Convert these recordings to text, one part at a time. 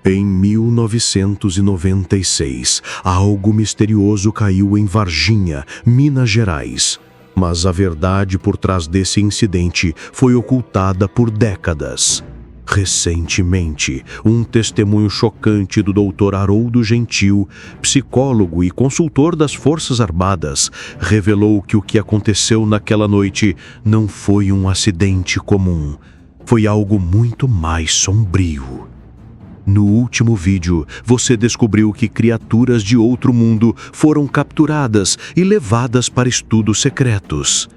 Em 1996, algo misterioso caiu em Varginha, Minas Gerais. Mas a verdade por trás desse incidente foi ocultada por décadas. Recentemente, um testemunho chocante do Dr. Haroldo Gentil, psicólogo e consultor das Forças Armadas, revelou que o que aconteceu naquela noite não foi um acidente comum. Foi algo muito mais sombrio. No último vídeo, você descobriu que criaturas de outro mundo foram capturadas e levadas para estudos secretos.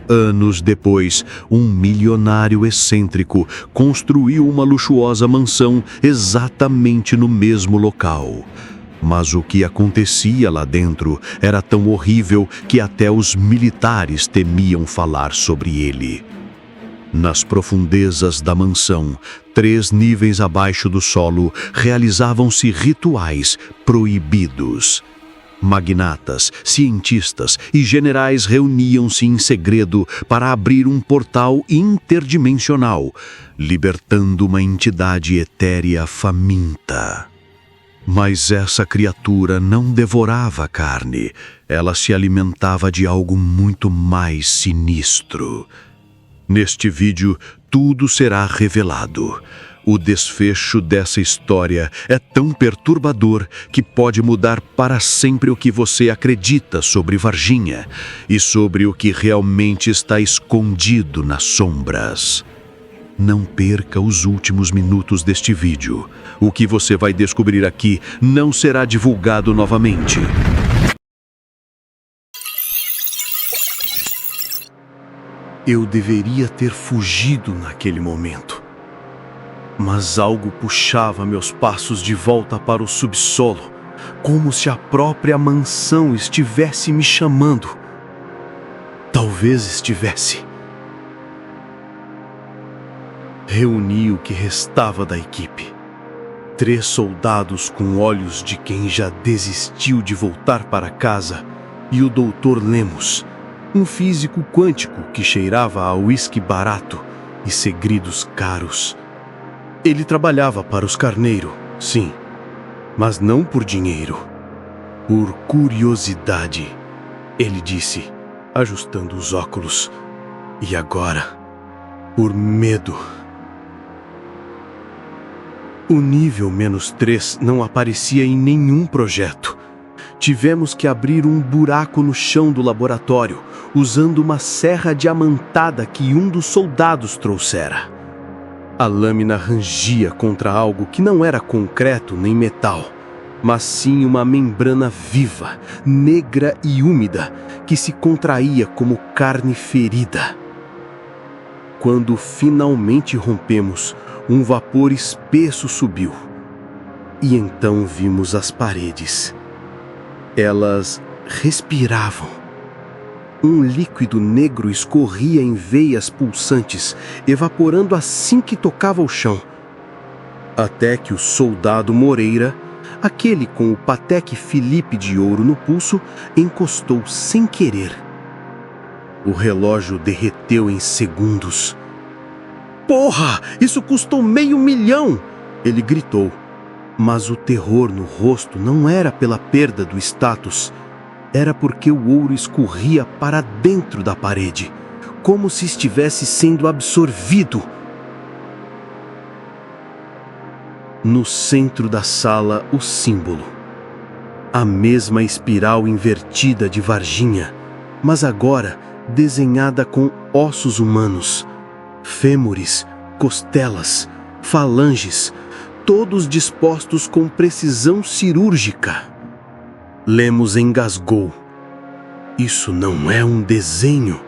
Anos depois, um milionário excêntrico construiu uma luxuosa mansão exatamente no mesmo local. Mas o que acontecia lá dentro era tão horrível que até os militares temiam falar sobre ele. Nas profundezas da mansão, 3 níveis abaixo do solo, realizavam-se rituais proibidos. Magnatas, cientistas e generais reuniam-se em segredo para abrir um portal interdimensional, libertando uma entidade etérea faminta. Mas essa criatura não devorava carne, ela se alimentava de algo muito mais sinistro. Neste vídeo, tudo será revelado. O desfecho dessa história é tão perturbador que pode mudar para sempre o que você acredita sobre Varginha e sobre o que realmente está escondido nas sombras. Não perca os últimos minutos deste vídeo. O que você vai descobrir aqui não será divulgado novamente. Eu deveria ter fugido naquele momento. Mas algo puxava meus passos de volta para o subsolo, como se a própria mansão estivesse me chamando. Talvez estivesse. Reuni o que restava da equipe. 3 soldados com olhos de quem já desistiu de voltar para casa e o Dr. Lemos, um físico quântico que cheirava a uísque barato e segredos caros. Ele trabalhava para os Carneiro, sim, mas não por dinheiro. Por curiosidade, ele disse, ajustando os óculos. E agora, por medo. O nível -3 não aparecia em nenhum projeto. Tivemos que abrir um buraco no chão do laboratório, usando uma serra diamantada que um dos soldados trouxera. A lâmina rangia contra algo que não era concreto nem metal, mas sim uma membrana viva, negra e úmida, que se contraía como carne ferida. Quando finalmente rompemos, um vapor espesso subiu. E então vimos as paredes. Elas respiravam. Um líquido negro escorria em veias pulsantes, evaporando assim que tocava o chão. Até que o soldado Moreira, aquele com o Patek Philippe de ouro no pulso, encostou sem querer. O relógio derreteu em segundos. "Porra! Isso custou $500 mil!" ele gritou. Mas o terror no rosto não era pela perda do status, era porque o ouro escorria para dentro da parede, como se estivesse sendo absorvido. No centro da sala, o símbolo. A mesma espiral invertida de Varginha, mas agora desenhada com ossos humanos, fêmures, costelas, falanges, todos dispostos com precisão cirúrgica. Lemos engasgou. Isso não é um desenho,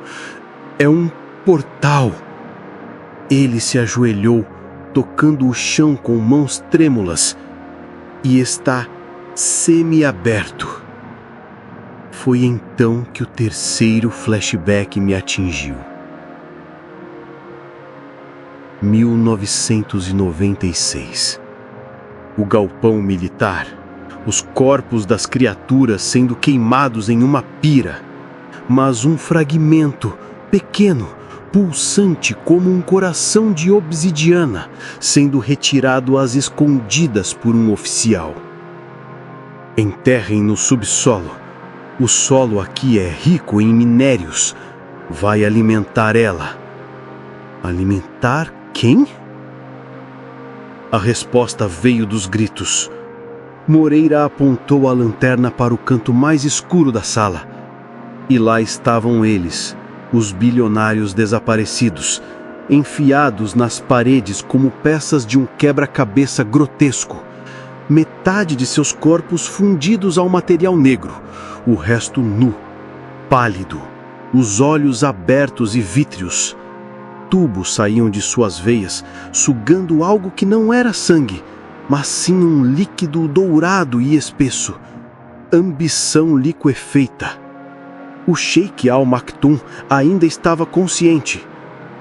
é um portal. Ele se ajoelhou, tocando o chão com mãos trêmulas, e está semi-aberto. Foi então que o terceiro flashback me atingiu. 1996. O galpão militar, os corpos das criaturas sendo queimados em uma pira, mas um fragmento pequeno, pulsante como um coração de obsidiana, sendo retirado às escondidas por um oficial. Enterrem no subsolo. O solo aqui é rico em minérios. Vai alimentar ela. Alimentar quem? A resposta veio dos gritos. Moreira apontou a lanterna para o canto mais escuro da sala. E lá estavam eles, os bilionários desaparecidos, enfiados nas paredes como peças de um quebra-cabeça grotesco. Metade de seus corpos fundidos ao material negro, o resto nu, pálido, os olhos abertos e vítreos. Tubos saíam de suas veias, sugando algo que não era sangue, mas sim um líquido dourado e espesso. Ambição liquefeita. O Sheik Al Maktoum ainda estava consciente.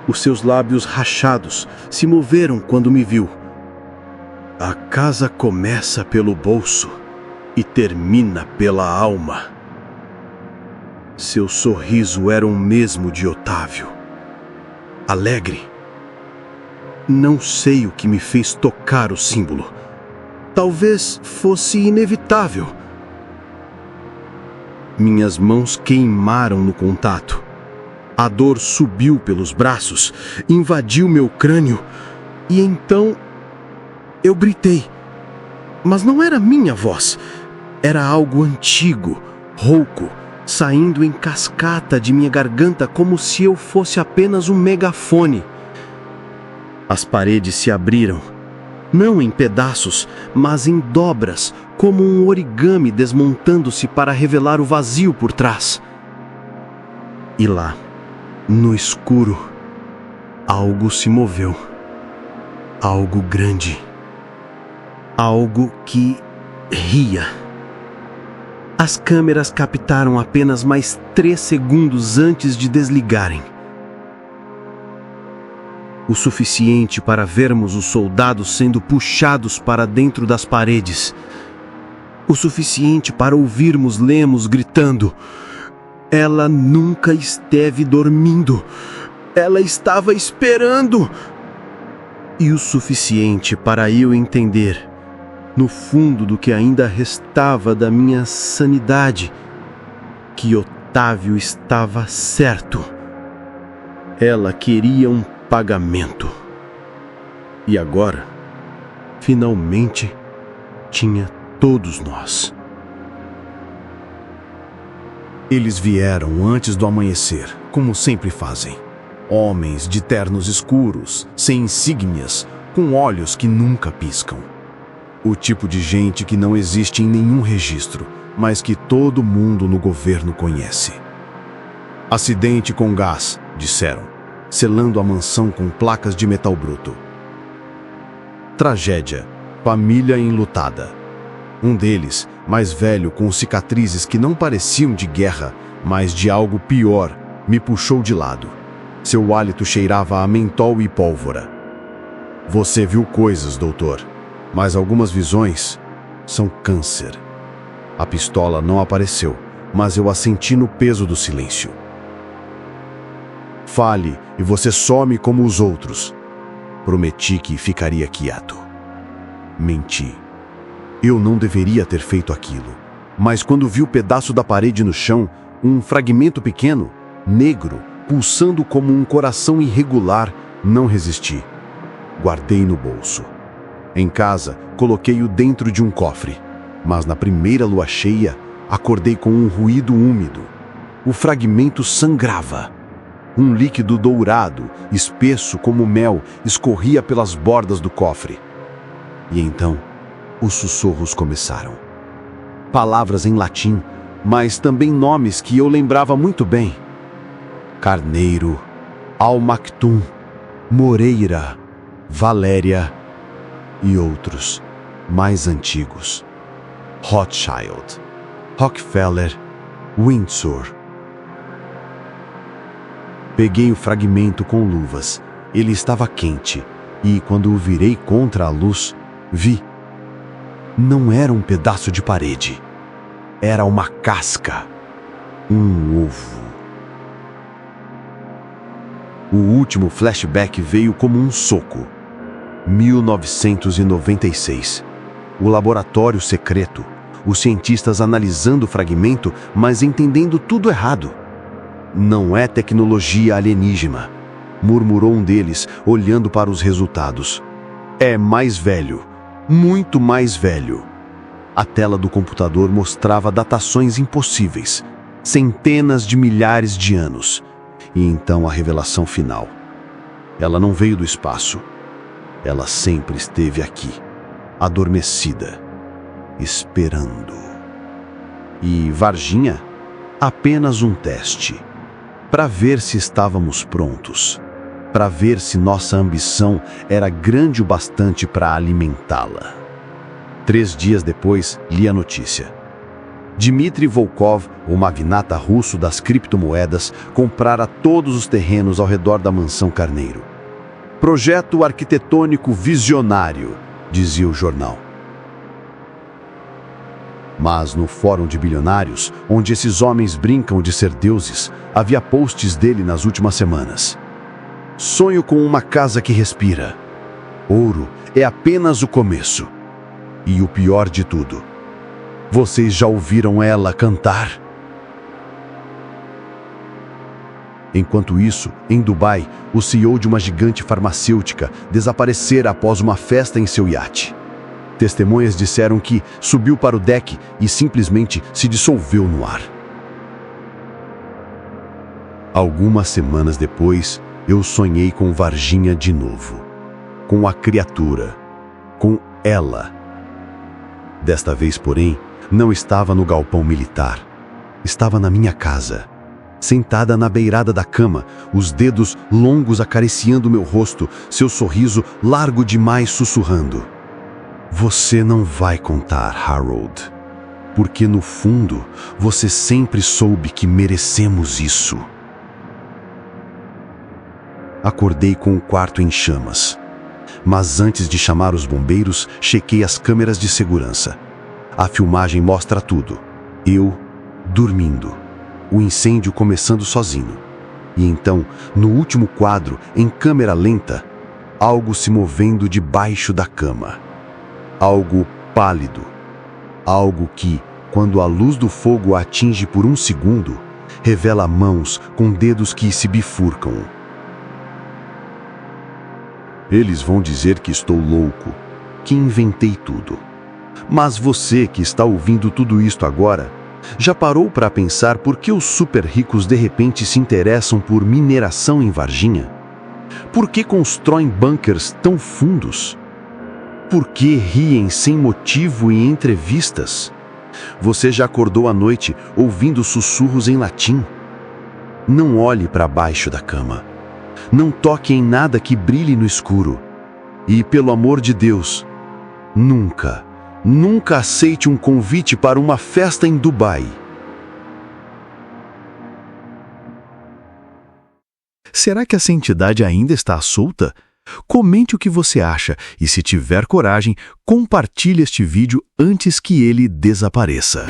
Os seus lábios rachados se moveram quando me viu. A casa começa pelo bolso e termina pela alma. Seu sorriso era o mesmo de Otávio. Alegre. Não sei o que me fez tocar o símbolo. Talvez fosse inevitável. Minhas mãos queimaram no contato. A dor subiu pelos braços, invadiu meu crânio, e então eu gritei. Mas não era minha voz. Era algo antigo, rouco, saindo em cascata de minha garganta como se eu fosse apenas um megafone. As paredes se abriram, não em pedaços, mas em dobras, como um origami desmontando-se para revelar o vazio por trás. E lá, no escuro, algo se moveu. Algo grande. Algo que ria. As câmeras captaram apenas mais 3 segundos antes de desligarem. O suficiente para vermos os soldados sendo puxados para dentro das paredes. O suficiente para ouvirmos Lemos gritando: "Ela nunca esteve dormindo. Ela estava esperando." E o suficiente para eu entender, no fundo do que ainda restava da minha sanidade, que Otávio estava certo. Ela queria um pagamento. E agora, finalmente, tinha todos nós. Eles vieram antes do amanhecer, como sempre fazem. Homens de ternos escuros, sem insígnias, com olhos que nunca piscam. O tipo de gente que não existe em nenhum registro, mas que todo mundo no governo conhece. Acidente com gás, disseram, selando a mansão com placas de metal bruto. Tragédia, família enlutada. Um deles, mais velho, com cicatrizes que não pareciam de guerra, mas de algo pior, me puxou de lado. Seu hálito cheirava a mentol e pólvora. Você viu coisas, doutor, mas algumas visões são câncer. A pistola não apareceu, mas eu a senti no peso do silêncio. Fale e você some como os outros. Prometi que ficaria quieto. Menti. Eu não deveria ter feito aquilo. Mas quando vi o pedaço da parede no chão, um fragmento pequeno, negro, pulsando como um coração irregular, não resisti. Guardei no bolso. Em casa, coloquei-o dentro de um cofre. Mas na primeira lua cheia, acordei com um ruído úmido. O fragmento sangrava. Um líquido dourado, espesso como mel, escorria pelas bordas do cofre. E então, os sussurros começaram. Palavras em latim, mas também nomes que eu lembrava muito bem. Carneiro, Al Maktoum, Moreira, Valéria e outros, mais antigos. Rothschild, Rockefeller, Windsor. Peguei o fragmento com luvas. Ele estava quente e, quando o virei contra a luz, vi. Não era um pedaço de parede. Era uma casca. Um ovo. O último flashback veio como um soco. 1996. O laboratório secreto. Os cientistas analisando o fragmento, mas entendendo tudo errado. Não é tecnologia alienígena, murmurou um deles, olhando para os resultados. É mais velho, muito mais velho. A tela do computador mostrava datações impossíveis, centenas de milhares de anos. E então a revelação final. Ela não veio do espaço. Ela sempre esteve aqui, adormecida, esperando. E Varginha? Apenas um teste. Para ver se estávamos prontos. Para ver se nossa ambição era grande o bastante para alimentá-la. 3 dias depois, li a notícia. Dmitry Volkov, o magnata russo das criptomoedas, comprara todos os terrenos ao redor da mansão Carneiro. Projeto arquitetônico visionário, dizia o jornal. Mas no fórum de bilionários, onde esses homens brincam de ser deuses, havia posts dele nas últimas semanas. Sonho com uma casa que respira. Ouro é apenas o começo. E o pior de tudo, vocês já ouviram ela cantar? Enquanto isso, em Dubai, o CEO de uma gigante farmacêutica desaparecera após uma festa em seu iate. Testemunhas disseram que subiu para o deck e simplesmente se dissolveu no ar. Algumas semanas depois, eu sonhei com Varginha de novo. Com a criatura. Com ela. Desta vez, porém, não estava no galpão militar. Estava na minha casa. Sentada na beirada da cama, os dedos longos acariciando meu rosto, seu sorriso largo demais sussurrando. Você não vai contar, Harold. Porque no fundo, você sempre soube que merecemos isso. Acordei com o quarto em chamas. Mas antes de chamar os bombeiros, chequei as câmeras de segurança. A filmagem mostra tudo. Eu, dormindo. O incêndio começando sozinho. E então, no último quadro, em câmera lenta, algo se movendo debaixo da cama. Algo pálido. Algo que, quando a luz do fogo a atinge por um segundo, revela mãos com dedos que se bifurcam. Eles vão dizer que estou louco, que inventei tudo. Mas você que está ouvindo tudo isto agora, já parou para pensar por que os super ricos de repente se interessam por mineração em Varginha? Por que constroem bunkers tão fundos? Por que riem sem motivo em entrevistas? Você já acordou à noite ouvindo sussurros em latim? Não olhe para baixo da cama. Não toque em nada que brilhe no escuro. E, pelo amor de Deus, nunca, nunca aceite um convite para uma festa em Dubai. Será que essa entidade ainda está solta? Comente o que você acha e, se tiver coragem, compartilhe este vídeo antes que ele desapareça.